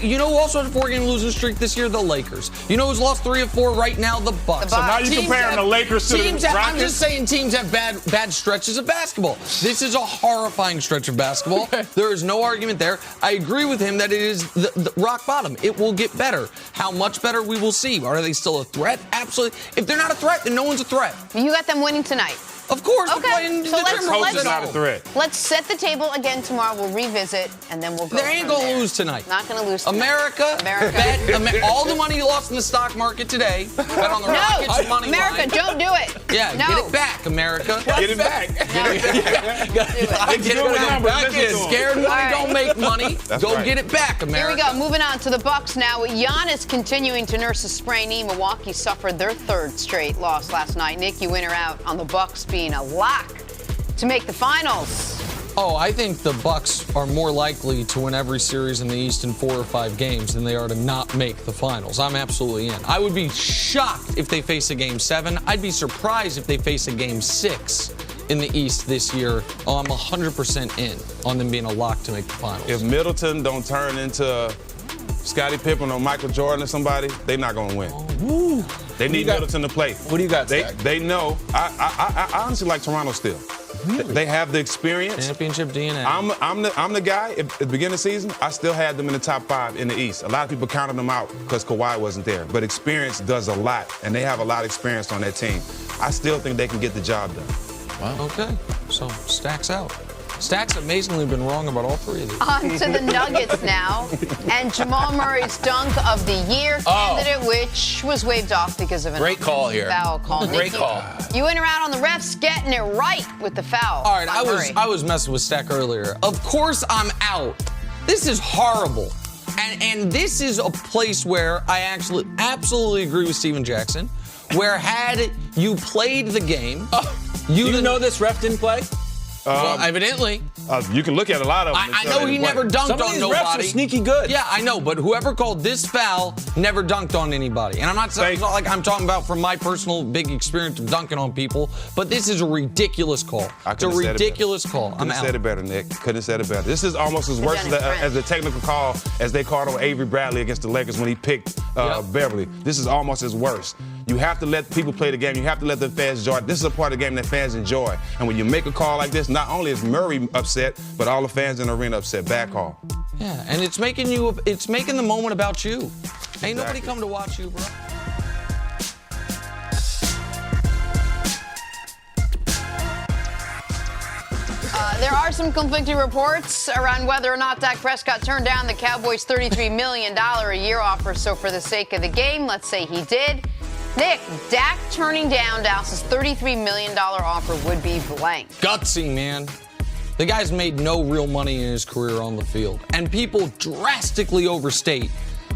Speaker 2: you know who also had a 4-game losing streak this year? The Lakers. You know who's lost 3 of 4 right now? The Bucks.
Speaker 1: So now
Speaker 3: you
Speaker 2: Teams
Speaker 3: comparing the Lakers to the
Speaker 2: teams I'm
Speaker 3: Rockets?
Speaker 2: just saying teams have bad stretches of basketball. This is a horrifying stretch of basketball. There is no argument there. I agree with him that it is the rock bottom. It will get better. How much better we will see. Are they still a threat? Absolutely. If they're not a threat, then no one's a threat.
Speaker 1: You got them winning tonight.
Speaker 2: Of course.
Speaker 1: Okay,
Speaker 2: They're playing
Speaker 1: so
Speaker 2: the
Speaker 1: let's-
Speaker 2: Timberwolves
Speaker 1: let's-
Speaker 3: Coach is
Speaker 2: at
Speaker 3: not a
Speaker 2: home.
Speaker 3: threat.
Speaker 1: Let's set the table again tomorrow. We'll revisit, and then we'll go.
Speaker 2: They ain't
Speaker 1: from
Speaker 2: gonna
Speaker 1: there.
Speaker 2: lose tonight.
Speaker 1: Not gonna lose tonight.
Speaker 2: America. All the money you lost in the stock market today. Bet on the Rockets
Speaker 1: No,
Speaker 2: money
Speaker 1: America,
Speaker 2: line.
Speaker 1: don't do it.
Speaker 2: Yeah,
Speaker 1: no.
Speaker 2: get it back, America.
Speaker 3: Get it back.
Speaker 2: I
Speaker 3: It's
Speaker 2: get
Speaker 3: good with
Speaker 2: it
Speaker 3: numbers.
Speaker 2: back.
Speaker 3: Listen to 'em.
Speaker 2: Scared money
Speaker 1: All right.
Speaker 2: don't make money.
Speaker 3: That's
Speaker 2: Go
Speaker 3: right.
Speaker 2: get it back,
Speaker 1: Here
Speaker 2: America.
Speaker 1: we go. Moving on to the Bucks now. With Giannis continuing to nurse a sprained knee, Milwaukee suffered their 3rd straight loss last night. Nick, you in or out on the Bucks being a lock to make the finals?
Speaker 2: Oh, I think the Bucks are more likely to win every series in the East in 4 or 5 games than they are to not make the finals. I'm absolutely in. I would be shocked if they face a Game 7. I'd be surprised if they face a Game 6 in the East this year. Oh, I'm 100% in on them being a lock to make the finals.
Speaker 3: If Middleton don't turn into Scottie Pippen or Michael Jordan or somebody, they're not gonna win. They need Middleton to play.
Speaker 4: What do you got,
Speaker 3: They
Speaker 4: Zach?
Speaker 3: they know. I honestly like Toronto still. They have the experience.
Speaker 2: Championship DNA.
Speaker 3: I'm the guy. At the beginning of the season, I still had them in the top 5 in the East. A lot of people counted them out because Kawhi wasn't there. But experience does a lot, and they have a lot of experience on that team. I still think they can get the job done.
Speaker 2: Okay, so Stack's out. Stack's amazingly been wrong about all 3 of these.
Speaker 1: On to the Nuggets now. And Jamal Murray's dunk of the year candidate, which was waved off because of an
Speaker 4: Great call here.
Speaker 1: foul call.
Speaker 4: Great
Speaker 1: Nikki,
Speaker 4: call.
Speaker 1: You went around on the refs getting it right with the foul.
Speaker 2: All right,
Speaker 1: by Murray.
Speaker 2: I was messing with Stack earlier. Of course I'm out. This is horrible. And this is a place where I actually absolutely agree with Steven Jackson, where had you played the game,
Speaker 4: You know this ref didn't play?
Speaker 2: well, evidently.
Speaker 3: You can look at a lot of them.
Speaker 2: I know he never dunked
Speaker 4: Some of
Speaker 2: on
Speaker 4: these
Speaker 2: nobody.
Speaker 4: refs are sneaky good.
Speaker 2: Yeah, I know, but whoever called this foul never dunked on anybody. And I'm not saying it's not like I'm talking about from my personal big experience of dunking on people, but this is a ridiculous call. It's a ridiculous call. I'm
Speaker 3: Couldn't have said
Speaker 2: out.
Speaker 3: it better, Nick. Couldn't have said it better. This is almost as worse as the technical call as they called on Avery Bradley against the Lakers when he picked Beverly. This is almost as worse. You have to let people play the game. You have to let the fans enjoy it. This is a part of the game that fans enjoy. And when you make a call like this, not only is Murray upset, but all the fans in the arena upset. Bad call.
Speaker 2: Yeah, and it's making the moment about you. Ain't nobody come to watch you, bro.
Speaker 1: There are some conflicting reports around whether or not Dak Prescott turned down the Cowboys' $33 million a year offer. So for the sake of the game, let's say he did. Nick, Dak turning down Dallas's $33 million offer would be blank.
Speaker 2: Gutsy, man. The guy's made no real money in his career on the field. And people drastically overstate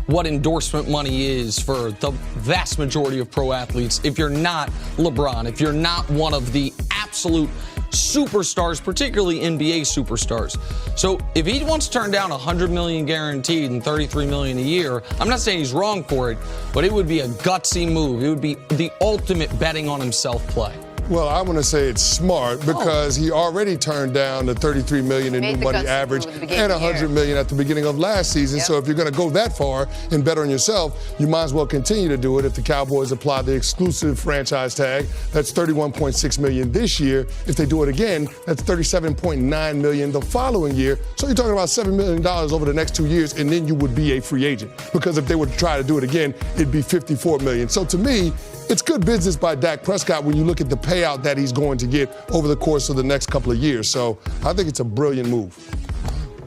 Speaker 2: what endorsement money is for the vast majority of pro athletes. If you're not LeBron, if you're not one of the absolute superstars, particularly NBA superstars. So if he wants to turn down $100 million guaranteed and $33 million a year, I'm not saying he's wrong for it, but it would be a gutsy move. It would be the ultimate betting on himself play.
Speaker 6: Well, I want to say it's smart because he already turned down the $33 million in new money average and $100 million at the beginning of last season.
Speaker 1: Yep.
Speaker 6: So if you're going to go that far and bet on yourself, you might as well continue to do it. If the Cowboys apply the exclusive franchise tag, that's $31.6 million this year. If they do it again, that's $37.9 million the following year. So you're talking about $7 million over the next 2 years, and then you would be a free agent. Because if they were to try to do it again, it'd be $54 million. So to me, it's good business by Dak Prescott when you look at the payout that he's going to get over the course of the next couple of years. So I think it's a brilliant move.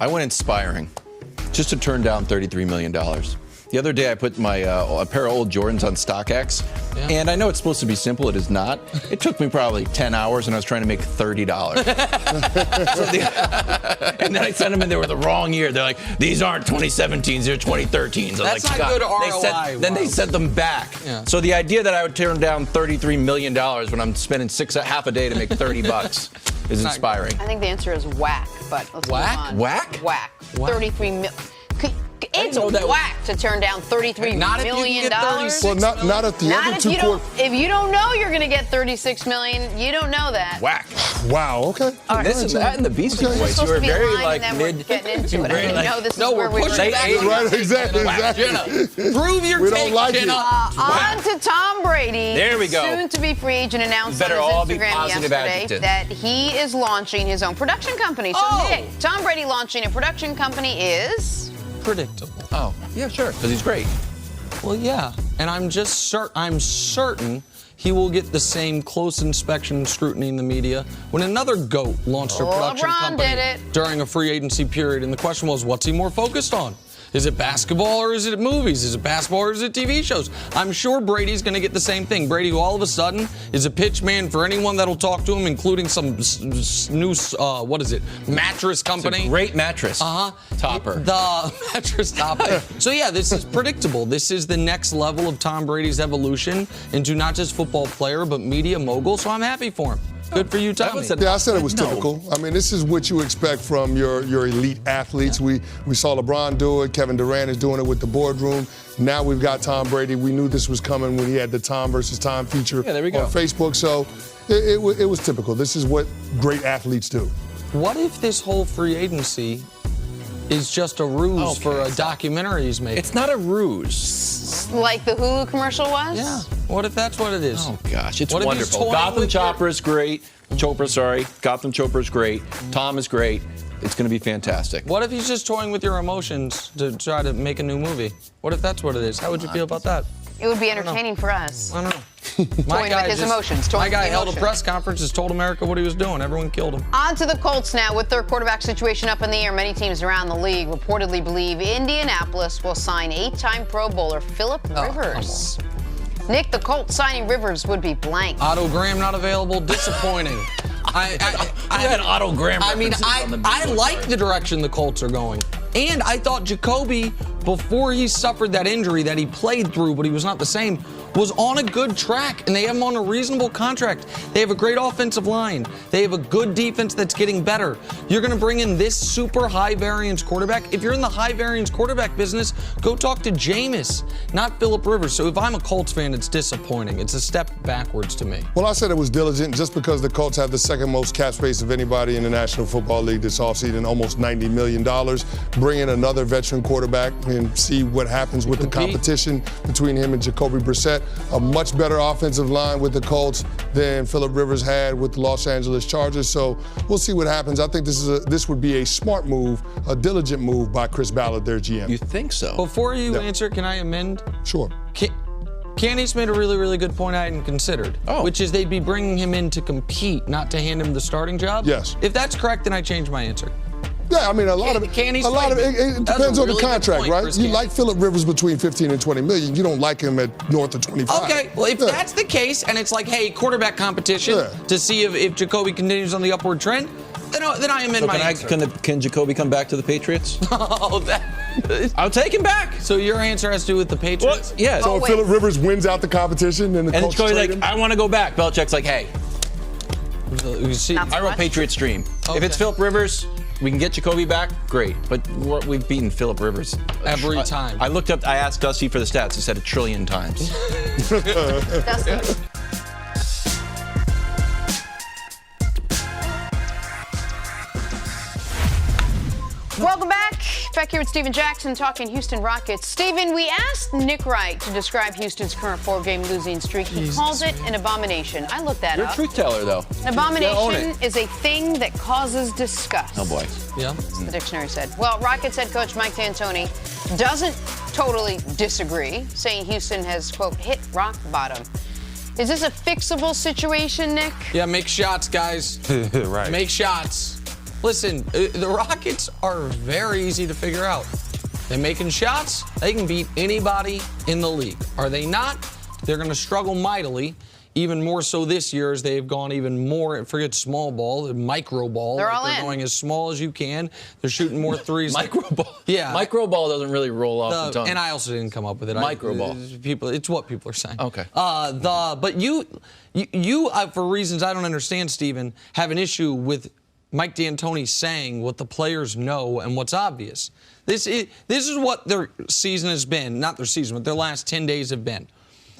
Speaker 4: I went inspiring just to turn down $33 million. The other day I put my a pair of old Jordans on StockX, and I know it's supposed to be simple. It is not. It took me probably 10 hours, and I was trying to make $30. And then I sent them in. They were the wrong year. They're like, these aren't 2017s, they're 2013s.
Speaker 2: That's not good ROI.
Speaker 4: Then they sent them back.
Speaker 2: Yeah.
Speaker 4: So the idea that I would turn down $33 million when I'm spending half a day to make $30 is inspiring.
Speaker 1: I think the answer is whack, but let's
Speaker 2: Whack?
Speaker 1: move on.
Speaker 4: Whack?
Speaker 1: Whack.
Speaker 2: Whack.
Speaker 1: 33 million. It's
Speaker 4: know that
Speaker 1: whack to turn down $33
Speaker 2: Not if you can
Speaker 1: million.
Speaker 2: get 36
Speaker 6: Well, not at the
Speaker 1: Not
Speaker 6: other
Speaker 1: if
Speaker 6: two
Speaker 1: you don't.
Speaker 6: quarters.
Speaker 1: If you don't know you're going to get $36 million, you don't know that.
Speaker 4: Whack.
Speaker 6: Wow, okay.
Speaker 4: This is that and the Beastie
Speaker 6: Okay.
Speaker 1: We're
Speaker 4: Boys. You
Speaker 1: supposed
Speaker 4: were
Speaker 1: to be
Speaker 4: very
Speaker 1: lying,
Speaker 4: like
Speaker 1: and then
Speaker 4: mid.
Speaker 1: we're getting into it. I
Speaker 4: very
Speaker 1: didn't
Speaker 4: like-
Speaker 1: know this
Speaker 2: No,
Speaker 1: is where
Speaker 2: we're
Speaker 1: we were.
Speaker 2: pushing back.
Speaker 6: Right, exactly.
Speaker 2: Jenna, prove your
Speaker 6: We don't
Speaker 2: take,
Speaker 6: like it.
Speaker 2: Jenna.
Speaker 1: On to Tom Brady.
Speaker 4: There we go.
Speaker 1: Soon to be free agent announced
Speaker 4: You better
Speaker 1: on
Speaker 4: all
Speaker 1: his
Speaker 4: be
Speaker 1: Instagram
Speaker 4: positive
Speaker 1: yesterday
Speaker 4: adjectives.
Speaker 1: that he is launching his own production company. So
Speaker 2: Oh.
Speaker 1: Nick, Tom Brady launching a production company is
Speaker 2: Predictable.
Speaker 4: Oh, yeah, sure, because he's great.
Speaker 2: Well, yeah, and I'm certain he will get the same close inspection and scrutiny in the media when another GOAT launched a production
Speaker 1: LeBron
Speaker 2: company
Speaker 1: did it.
Speaker 2: during a free agency period. And the question was, what's he more focused on? Is it basketball or is it movies? Is it basketball or is it TV shows? I'm sure Brady's going to get the same thing. Brady, who all of a sudden is a pitch man for anyone that'll talk to him, including some new, mattress company.
Speaker 4: It's a great mattress. Topper.
Speaker 2: The mattress topper. So yeah, this is predictable. This is the next level of Tom Brady's evolution into not just football player, but media mogul. So I'm happy for him. Good for you, Tommy.
Speaker 6: Yeah, I said it was
Speaker 4: No.
Speaker 6: typical. I mean, this is what you expect from your elite athletes. We saw LeBron do it. Kevin Durant is doing it with the boardroom. Now we've got Tom Brady. We knew this was coming when he had the Tom versus Tom feature
Speaker 4: Yeah, there we go.
Speaker 6: on Facebook. So it was typical. This is what great athletes do.
Speaker 2: What if this whole free agency is just a ruse for a documentary he's making?
Speaker 4: It's not a ruse.
Speaker 1: like the Hulu commercial was.
Speaker 2: Yeah. What if that's what it is?
Speaker 4: Oh gosh, it's
Speaker 2: What if he's
Speaker 4: wonderful.
Speaker 2: toying
Speaker 4: Gotham
Speaker 2: with
Speaker 4: Chopper is great. Gotham Chopper is great. Tom is great. It's going to be fantastic.
Speaker 2: What if he's just toying with your emotions to try to make a new movie? What if that's what it is? How would you feel about that?
Speaker 1: It would be entertaining for us.
Speaker 2: I don't know.
Speaker 1: Toying with his emotions, toying
Speaker 2: My guy
Speaker 1: with
Speaker 2: held a
Speaker 1: emotions.
Speaker 2: press conference, just told America what he was doing. Everyone killed him.
Speaker 1: On to the Colts now. With their quarterback situation up in the air, many teams around the league reportedly believe Indianapolis will sign 8-time Pro Bowler Phillip Rivers. Nick, the Colts signing Rivers would be blank.
Speaker 2: Otto Graham not available. Disappointing. I
Speaker 4: had Otto Graham
Speaker 2: I mean,
Speaker 4: references on the
Speaker 2: I
Speaker 4: Bengals,
Speaker 2: like
Speaker 4: right?
Speaker 2: the direction the Colts are going. And I thought Jacoby, before he suffered that injury that he played through, but he was not the same, was on a good track, and they have him on a reasonable contract. They have a great offensive line. They have a good defense that's getting better. You're going to bring in this super high-variance quarterback. If you're in the high-variance quarterback business, go talk to Jameis, not Phillip Rivers. So if I'm a Colts fan, it's disappointing. It's a step backwards to me.
Speaker 6: Well, I said it was diligent just because the Colts have the second most cap space of anybody in the National Football League this offseason, almost $90 million. Bring in another veteran quarterback and see what happens with the competition between him and Jacoby Brissett. A much better offensive line with the Colts than Phillip Rivers had with the Los Angeles Chargers. So we'll see what happens. I think this would be a smart move, a diligent move by Chris Ballard, their GM.
Speaker 4: You think so?
Speaker 2: Before you answer, can I amend?
Speaker 6: Sure.
Speaker 2: Candice made a really, really good point I hadn't considered, which is they'd be bringing him in to compete, not to hand him the starting job.
Speaker 6: Yes.
Speaker 2: If that's correct, then I change my answer.
Speaker 6: Yeah, I mean, it depends on the contract, right? You like Phillip Rivers between 15 and 20 million. You don't like him at north of 25.
Speaker 2: Okay, well, if that's the case, and it's like, hey, quarterback competition to see if Jacoby continues on the upward trend, then I amend my answer.
Speaker 4: Can Jacoby come back to the Patriots?
Speaker 2: Oh,
Speaker 4: I'll take him back.
Speaker 2: So your answer has to do with the Patriots?
Speaker 4: Well, yeah.
Speaker 6: So if Phillip Rivers wins out the competition, then the
Speaker 4: And
Speaker 6: Colts
Speaker 4: Jacoby's
Speaker 6: trade
Speaker 4: like,
Speaker 6: him?
Speaker 4: I want to go back. Belichick's like, hey,
Speaker 2: You see,
Speaker 1: Not so
Speaker 4: I wrote
Speaker 1: much.
Speaker 4: Patriots dream.
Speaker 2: Okay.
Speaker 4: If it's Phillip Rivers, we can get Jacoby back, great. But we've beaten Phillip Rivers
Speaker 2: Every time.
Speaker 4: I asked Dusty for the stats. He said 1 trillion times.
Speaker 1: Dusty. Welcome back. Back here with Steven Jackson talking Houston Rockets. Steven, we asked Nick Wright to describe Houston's current 4-game losing streak. He calls it an abomination. I looked that
Speaker 4: You're a
Speaker 1: up.
Speaker 4: truth teller, though.
Speaker 1: An
Speaker 4: You own
Speaker 1: abomination
Speaker 4: it.
Speaker 1: is a thing that causes disgust.
Speaker 4: Oh, boy.
Speaker 2: yeah.
Speaker 1: The dictionary said. Well, Rockets head coach Mike D'Antoni doesn't totally disagree, saying Houston has, quote, hit rock bottom. Is this a fixable situation, Nick?
Speaker 2: Yeah, make shots, guys.
Speaker 3: Right.
Speaker 2: Make shots. Listen, the Rockets are very easy to figure out. They're making shots. They can beat anybody in the league. Are they not? They're going to struggle mightily, even more so this year as they've gone even more, forget small ball, micro ball.
Speaker 1: They're
Speaker 2: Like
Speaker 1: all
Speaker 2: they're
Speaker 1: in.
Speaker 2: going as small as you can. They're shooting more threes.
Speaker 4: Micro ball.
Speaker 2: Yeah.
Speaker 4: Micro ball doesn't really roll off the tongue.
Speaker 2: And I also didn't come up with it.
Speaker 4: Micro ball.
Speaker 2: It's what people are saying.
Speaker 4: Okay.
Speaker 2: But you, for reasons I don't understand, Steven, have an issue with Mike D'Antoni saying what the players know and what's obvious. This is what their season has been. Not their season, but their last 10 days have been.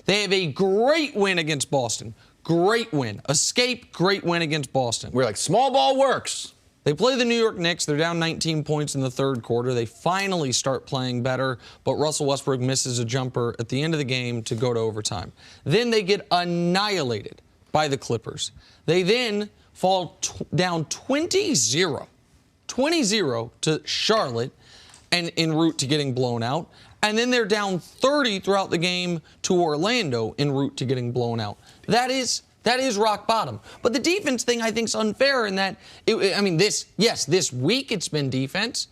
Speaker 2: They have a great win against Boston. Great win. Escape, great win against Boston.
Speaker 4: We're like, small ball works.
Speaker 2: They play the New York Knicks. They're down 19 points in the third quarter. They finally start playing better, but Russell Westbrook misses a jumper at the end of the game to go to overtime. Then they get annihilated by the Clippers. They then fall down 20-0 to Charlotte and en route to getting blown out. And then they're down 30 throughout the game to Orlando en route to getting blown out. That is rock bottom. But the defense thing I think is unfair in that, this week it's been defense.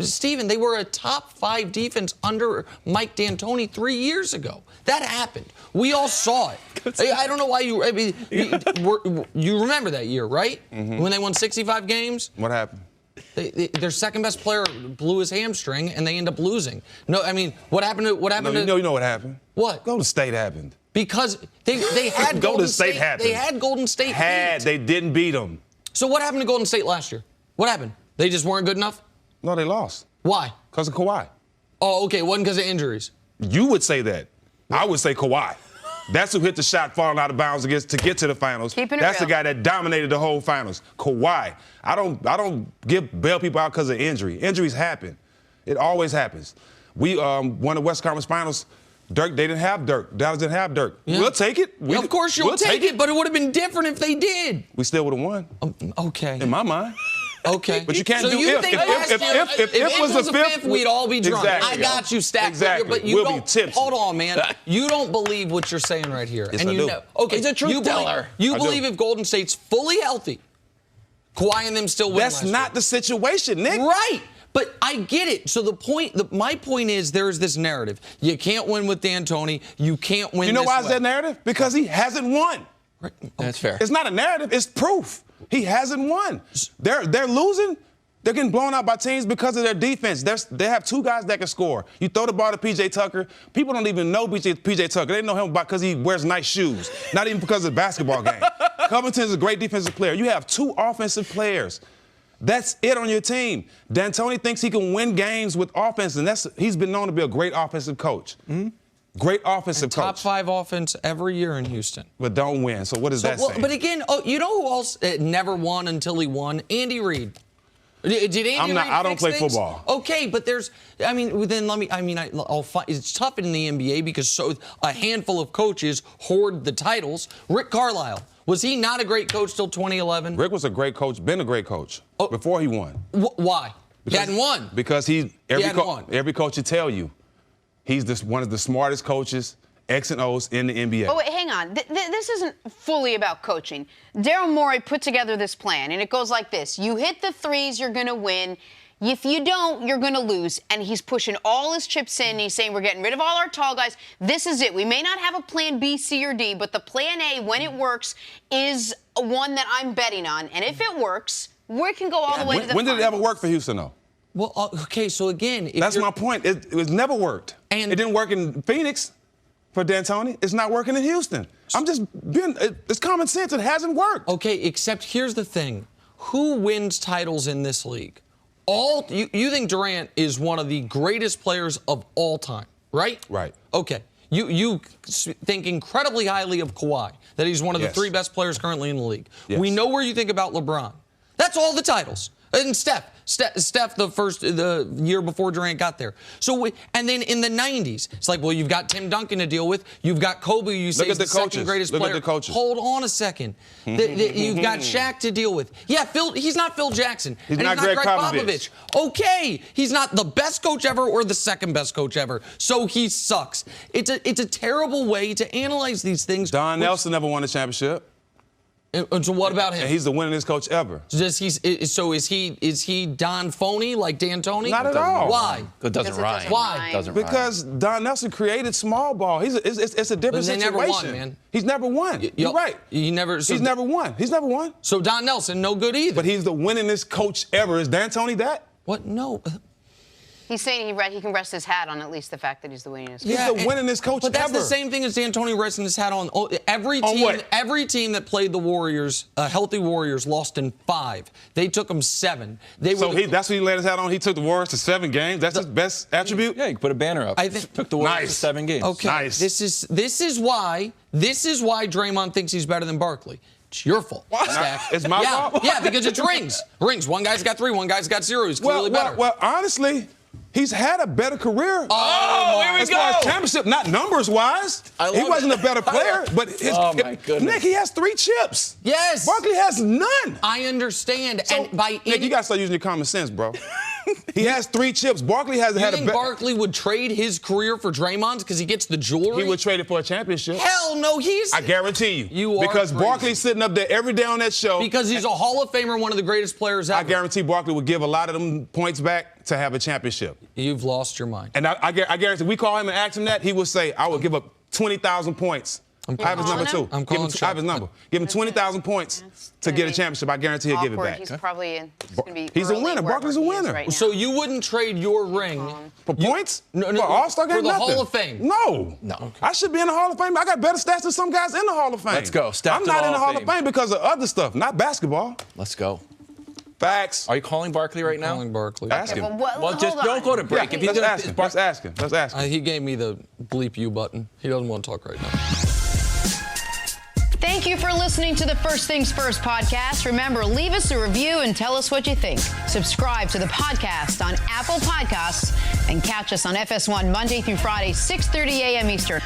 Speaker 2: Steven, they were a top 5 defense under Mike D'Antoni 3 years ago. That happened. We all saw it. I don't know why you remember that year, right? Mm-hmm. When they won 65 games?
Speaker 3: What happened?
Speaker 2: Their second best player blew his hamstring and they end up losing. No, I mean, what happened to
Speaker 3: You know what happened?
Speaker 2: What?
Speaker 3: Golden State happened.
Speaker 2: Because they had
Speaker 3: Golden State happened.
Speaker 2: They had Golden State beat.
Speaker 3: They didn't beat them.
Speaker 2: So what happened to Golden State last year? What happened? They just weren't good enough?
Speaker 3: No, they lost.
Speaker 2: Why?
Speaker 3: Because of Kawhi.
Speaker 2: Oh, okay. It wasn't because of injuries.
Speaker 3: You would say that. I would say Kawhi. That's who hit the shot falling out of bounds to get to the finals.
Speaker 1: Keeping it
Speaker 3: That's
Speaker 1: real.
Speaker 3: the guy that dominated the whole finals. Kawhi. I don't bail people out because of injury. Injuries happen. It always happens. We won the West Conference Finals. They didn't have Dirk. Dallas didn't have Dirk.
Speaker 2: Yeah.
Speaker 3: We'll take it.
Speaker 2: Of course you'll take it, but it would have been different if they did.
Speaker 3: We still would have won.
Speaker 2: Okay.
Speaker 3: In my mind.
Speaker 2: Okay.
Speaker 3: But you can't
Speaker 2: so
Speaker 3: do
Speaker 2: you
Speaker 3: if.
Speaker 2: think
Speaker 3: If
Speaker 2: it
Speaker 3: was the fifth,
Speaker 2: we'd all be drunk.
Speaker 3: Exactly.
Speaker 2: I got you, Stack.
Speaker 3: Exactly.
Speaker 2: But you
Speaker 3: We'll
Speaker 2: don't,
Speaker 3: be tipsy.
Speaker 2: Hold on, man. You don't believe what you're saying right here.
Speaker 3: Yes,
Speaker 2: and
Speaker 3: I
Speaker 2: you
Speaker 3: do.
Speaker 2: know. Okay,
Speaker 4: He's a truth teller.
Speaker 2: You
Speaker 3: I
Speaker 2: believe
Speaker 3: do.
Speaker 2: if Golden State's fully healthy, Kawhi and them still win
Speaker 3: That's
Speaker 2: last
Speaker 3: not
Speaker 2: year.
Speaker 3: the situation, Nick.
Speaker 2: Right. But I get it. So my point is there's this narrative. You can't win with D'Antoni. You can't win.
Speaker 3: You know
Speaker 2: this
Speaker 3: why
Speaker 2: way.
Speaker 3: is that narrative? Because he hasn't won.
Speaker 2: Right.
Speaker 4: That's fair.
Speaker 3: It's not a narrative. It's proof. He hasn't won. They're losing. They're getting blown out by teams because of their defense. They have 2 guys that can score. You throw the ball to P.J. Tucker. People don't even know P.J. Tucker. They know him because he wears nice shoes, not even because of the basketball game. Covington's a great defensive player. You have 2 offensive players. That's it on your team. D'Antoni thinks he can win games with offense, and he's been known to be a great offensive coach. Mm-hmm. Great offensive coach.
Speaker 2: Top 5 offense every year in Houston.
Speaker 3: But don't win. So what does that say?
Speaker 2: But again, you know who else never won until he won? Andy Reid. Did Andy Reid
Speaker 3: I don't
Speaker 2: fix
Speaker 3: play
Speaker 2: things?
Speaker 3: football.
Speaker 2: Okay, but it's tough in the NBA because a handful of coaches hoard the titles. Rick Carlisle, was he not a great coach till 2011?
Speaker 3: Rick was a great coach, been a great coach before he won.
Speaker 2: Why? He hadn't won.
Speaker 3: Because every coach will tell you he's one of the smartest coaches, X and O's in the NBA.
Speaker 1: Oh, wait, hang on. This isn't fully about coaching. Daryl Morey put together this plan, and it goes like this. You hit the threes, you're going to win. If you don't, you're going to lose. And he's pushing all his chips in. He's saying, we're getting rid of all our tall guys. This is it. We may not have a plan B, C, or D, but the plan A, when it works, is one that I'm betting on. And if it works, we can go all the way to the
Speaker 3: When did it ever
Speaker 1: finals.
Speaker 3: work for Houston, though?
Speaker 2: Well, okay, so again,
Speaker 3: That's my point. It never worked.
Speaker 2: And-
Speaker 3: it didn't work in Phoenix. for D'Antoni. It's not working in Houston. It's common sense. It hasn't worked.
Speaker 2: Okay, except here's the thing. Who wins titles in this league? You think Durant is one of the greatest players of all time, right?
Speaker 3: Right.
Speaker 2: Okay. You think incredibly highly of Kawhi, that he's one of the 3 best players currently in the league.
Speaker 3: Yes.
Speaker 2: We know where you think about LeBron. That's all the titles. And Steph the year before Durant got there. And then in the 90s, it's like, well, you've got Tim Duncan to deal with. You've got Kobe, you say is the second greatest player.
Speaker 3: Look at the coaches.
Speaker 2: Hold on a second. You've got Shaq to deal with. Yeah, he's not Phil Jackson.
Speaker 3: He's not Greg Popovich.
Speaker 2: Okay, he's not the best coach ever or the second best coach ever. So he sucks. It's a terrible way to analyze these things.
Speaker 3: Don Nelson never won a championship.
Speaker 2: And so what about him?
Speaker 3: And he's the winningest coach ever.
Speaker 2: Is he Don Phony like D'Antoni?
Speaker 3: Not at all.
Speaker 2: Why?
Speaker 4: It doesn't rhyme.
Speaker 2: Why?
Speaker 4: Doesn't rhyme.
Speaker 3: Because Don Nelson created small ball. It's a different situation.
Speaker 2: Never won, man.
Speaker 3: He's never won. You're right.
Speaker 2: He's never
Speaker 3: won. He's never won.
Speaker 2: So Don Nelson, no good either.
Speaker 3: But he's the winningest coach ever. Is D'Antoni that?
Speaker 2: What? No.
Speaker 1: He's saying he can rest his hat on at least the fact that he's the winningest.
Speaker 3: He's the winningest coach ever.
Speaker 2: But that's the same thing as D'Antoni resting his hat on. Every team that played the Warriors, healthy Warriors, lost in 5. They took them 7.
Speaker 3: That's what he laid his hat on. He took the Warriors to 7 games. That's his best attribute.
Speaker 4: Yeah, you can put a banner up.
Speaker 2: I think
Speaker 4: took the Warriors to 7 games.
Speaker 2: Okay,
Speaker 3: nice.
Speaker 2: This is why Draymond thinks he's better than Barkley. It's your fault. Stack.
Speaker 3: It's my fault?
Speaker 2: Yeah, because it's rings. Rings. One guy's got 3, one guy's got 0. He's clearly better.
Speaker 3: Well, honestly, he's had a better career.
Speaker 2: Here we
Speaker 3: as far as championship, not numbers-wise. He wasn't a better player, but
Speaker 4: my goodness.
Speaker 3: Nick, he has 3 chips.
Speaker 2: Yes.
Speaker 3: Barkley has none.
Speaker 2: I understand.
Speaker 3: So, Nick, you got to start using your common sense, bro. He has 3 chips. Barkley has had a better.
Speaker 2: Barkley would trade his career for Draymond's because he gets the jewelry?
Speaker 3: He would trade it for a championship.
Speaker 2: Hell no,
Speaker 3: I guarantee you.
Speaker 2: are
Speaker 3: because
Speaker 2: crazy.
Speaker 3: Barkley's sitting up there every day on that show.
Speaker 2: Because he's a Hall of Famer, one of the greatest players ever.
Speaker 3: I guarantee Barkley would give a lot of them points back to have a championship.
Speaker 2: You've lost your mind.
Speaker 3: And I guarantee, we call him and ask him that, he would say, I would give up 2020,000 points. I have his number too. I have his number. Give him 20,000 points to get a championship. I guarantee he'll give it back.
Speaker 1: He's probably
Speaker 3: He's a winner. Barkley's a winner.
Speaker 1: Right
Speaker 2: so you wouldn't trade your ring
Speaker 3: for points?
Speaker 2: No,
Speaker 3: for All-Star game?
Speaker 2: for the
Speaker 3: Nothing.
Speaker 2: Hall of Fame?
Speaker 3: No.
Speaker 2: Okay.
Speaker 3: I should be in the Hall of Fame. I got better stats than some guys in the Hall of Fame.
Speaker 4: Let's go.
Speaker 3: I'm not in the Hall of Fame because of other stuff, not basketball.
Speaker 4: Let's go.
Speaker 3: Facts.
Speaker 4: Are you calling Barkley right now?
Speaker 2: Calling Barkley.
Speaker 3: Ask him.
Speaker 4: Well, just don't go to break.
Speaker 3: Yeah,
Speaker 4: If
Speaker 3: let's ask him. Let's ask him.
Speaker 2: He gave me the bleep you button. He doesn't want to talk right now.
Speaker 1: Thank you for listening to the First Things First podcast. Remember, leave us a review and tell us what you think. Subscribe to the podcast on Apple Podcasts and catch us on FS1 Monday through Friday, 6:30 a.m. Eastern.